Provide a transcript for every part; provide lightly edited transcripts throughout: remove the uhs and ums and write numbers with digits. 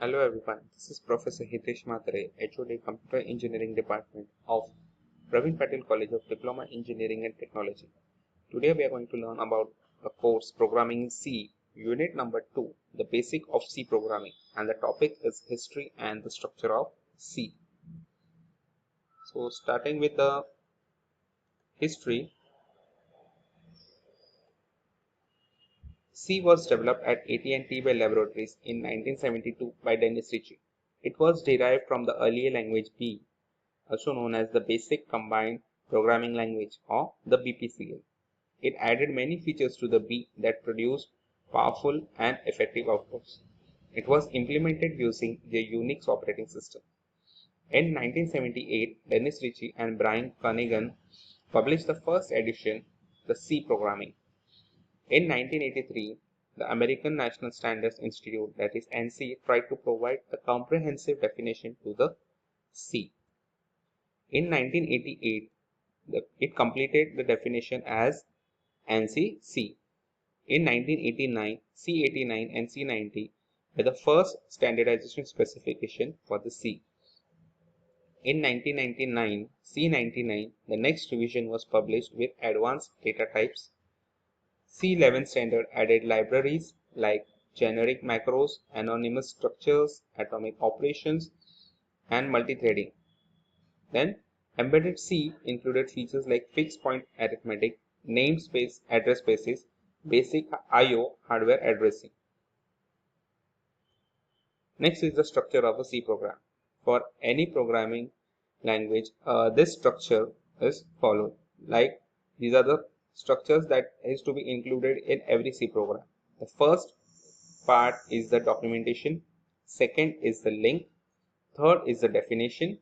Hello everyone, this is Professor Hitesh Matre, HOD Computer Engineering Department of Praveen Patel College of Diploma Engineering and Technology. Today we are going to learn about the course Programming in C, Unit number 2, the basic of C programming, and the topic is history and the structure of C. So starting with the history, C was developed at AT&T Bell Laboratories in 1972 by Dennis Ritchie. It was derived from the earlier language B, also known as the Basic Combined Programming Language or the BPCL. It added many features to the B that produced powerful and effective outputs. It was implemented using the Unix operating system. In 1978, Dennis Ritchie and Brian Kernighan published the first edition, the C programming. In 1983, the American National Standards Institute, that is NC, tried to provide a comprehensive definition to the C. In 1988, it completed the definition as ANSI C. In 1989, C89 and C90 were the first standardization specification for the C. In 1999, C99, the next revision was published with advanced data types. C11 standard added libraries like generic macros, anonymous structures, atomic operations, and multithreading. Then, embedded C included features like fixed point arithmetic, namespace address spaces, basic I/O hardware addressing. Next is the structure of a C program. For any programming language, this structure is followed. Like these are the structures that is to be included in every C program. The first part is the documentation, second is the link, third is the definition,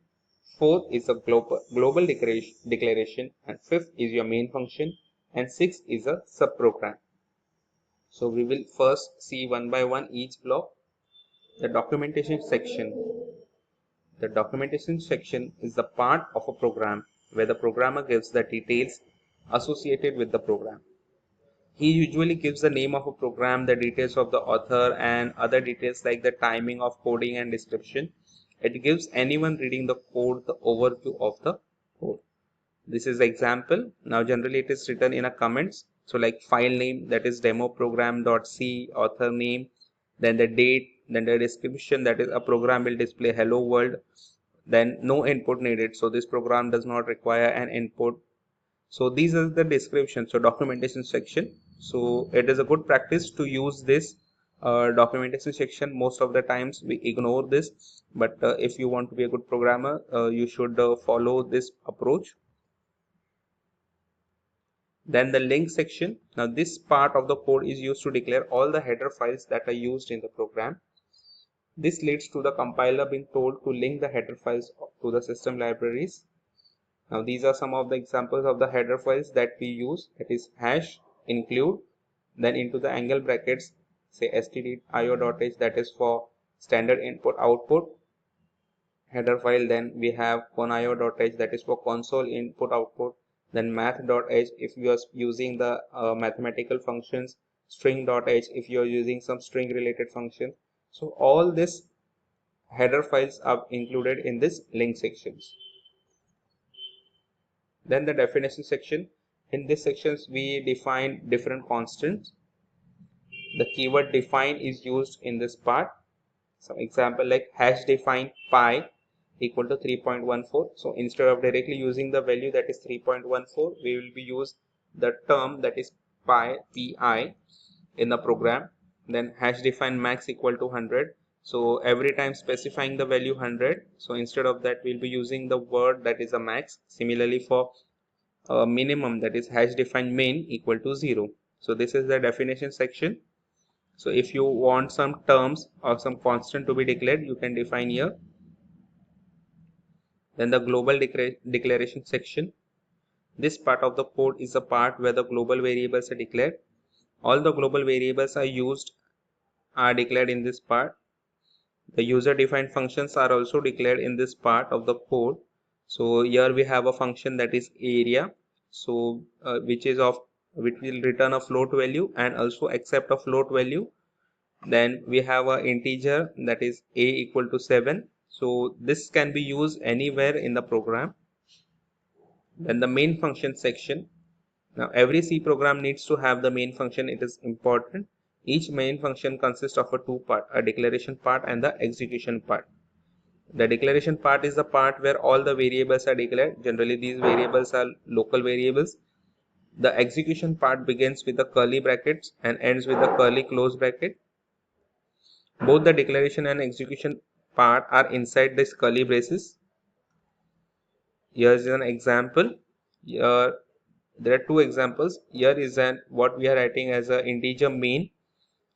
fourth is a global declaration, and fifth is your main function, and sixth is a subprogram. So we will first see one by one each block. The documentation section. The documentation section is the part of a program where the programmer gives the details associated with the program. He usually gives the name of a program, the details of the author, and other details like the timing of coding and description. It gives anyone reading the code the overview of the code. This is the example. Now generally it is written in a comments. So like file name, that is demo program.c, author name, then the date, then the description, that is a program will display hello world, then no input needed. So this program does not require an input. So these are the description. So documentation section. So it is a good practice to use this documentation section. Most of the times we ignore this, but if you want to be a good programmer, you should follow this approach. Then the link section. Now this part of the code is used to declare all the header files that are used in the program. This leads to the compiler being told to link the header files to the system libraries. Now these are some of the examples of the header files that we use. That is hash include, then into the angle brackets say stdio.h, that is for standard input output header file. Then we have conio.h, that is for console input output. Then math.h if you are using the mathematical functions, string.h if you are using some string related functions. So all this header files are included in this link sections. Then the definition section. In this sections we define different constants. The keyword define is used in this part. Some example like hash define pi equal to 3.14. So instead of directly using the value that is 3.14, we will be use the term that is pi in the program. Then hash define max equal to 100. So every time specifying the value 100. So instead of that we'll be using the word that is a max. Similarly for minimum, that is hash define min equal to 0. So this is the definition section. So if you want some terms or some constant to be declared, you can define here. Then the global declaration section. This part of the code is the part where the global variables are declared. All the global variables are declared in this part. The user defined functions are also declared in this part of the code. So here we have a function that is area, so which will return a float value and also accept a float value. Then we have a integer that is a equal to 7. So this can be used anywhere in the program. Then the main function section. Now every C program needs to have the main function. It is important. Each main function consists of a two part, a declaration part and the execution part. The declaration part is the part where all the variables are declared. Generally these variables are local variables. The execution part begins with the curly brackets and ends with the curly close bracket. Both the declaration and execution part are inside this curly braces. Here is an example. Here there are two examples. Here is an what we are writing as an integer main.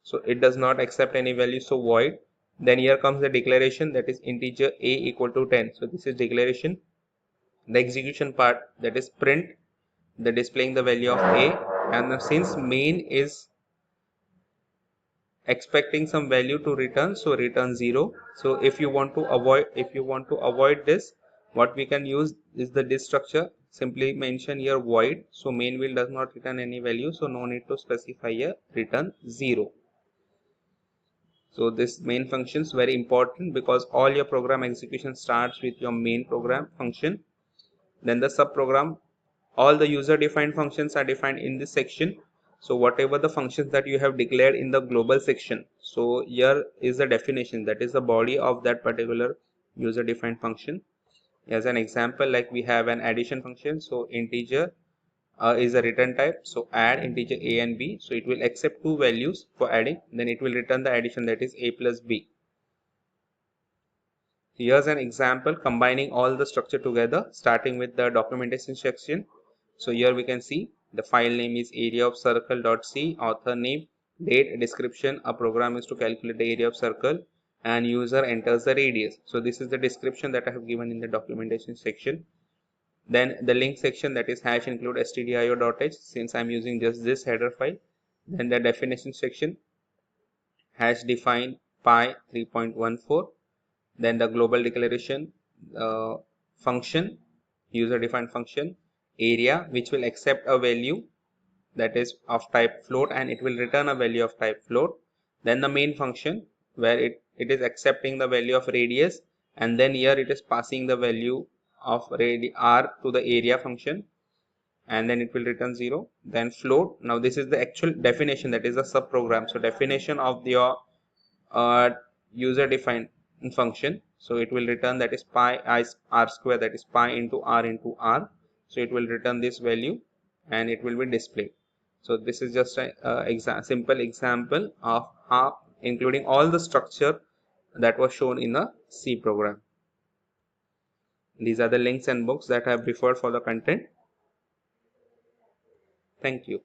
So it does not accept any value, so void. Then here comes the declaration, that is integer a equal to 10. So this is declaration. The execution part, that is print, the displaying the value of a. And since main is expecting some value to return, so return 0. So if you want to avoid this, what we can use is the this structure. Simply mention here void. So main will does not return any value, so no need to specify here return 0. So this main function is very important because all your program execution starts with your main program function. Then the subprogram, all the user defined functions are defined in this section. So whatever the functions that you have declared in the global section, so here is the definition, that is the body of that particular user defined function. As an example, like we have an addition function. So integer is a return type. So add integer a and b. So it will accept two values for adding. Then it will return the addition, that is a plus b. Here's an example combining all the structure together, starting with the documentation section. So here we can see the file name is area of circle.c, author name, date, description. A program is to calculate the area of circle, and user enters the radius. So this is the description that I have given in the documentation section. Then the link section, that is hash include stdio.h, since I'm using just this header file. Then the definition section, hash define pi 3.14. Then the global declaration function, user defined function, area, which will accept a value that is of type float, and it will return a value of type float. Then the main function, where it is accepting the value of radius, and then here it is passing the value of r to the area function, and then it will return 0. Then float, now this is the actual definition, that is a subprogram. So definition of your uh, user defined function. So it will return, that is pi I r square, that is pi into r. So it will return this value and it will be displayed. So this is just a simple example of how including all the structure that was shown in a C program. These are the links and books that I have referred for the content. Thank you.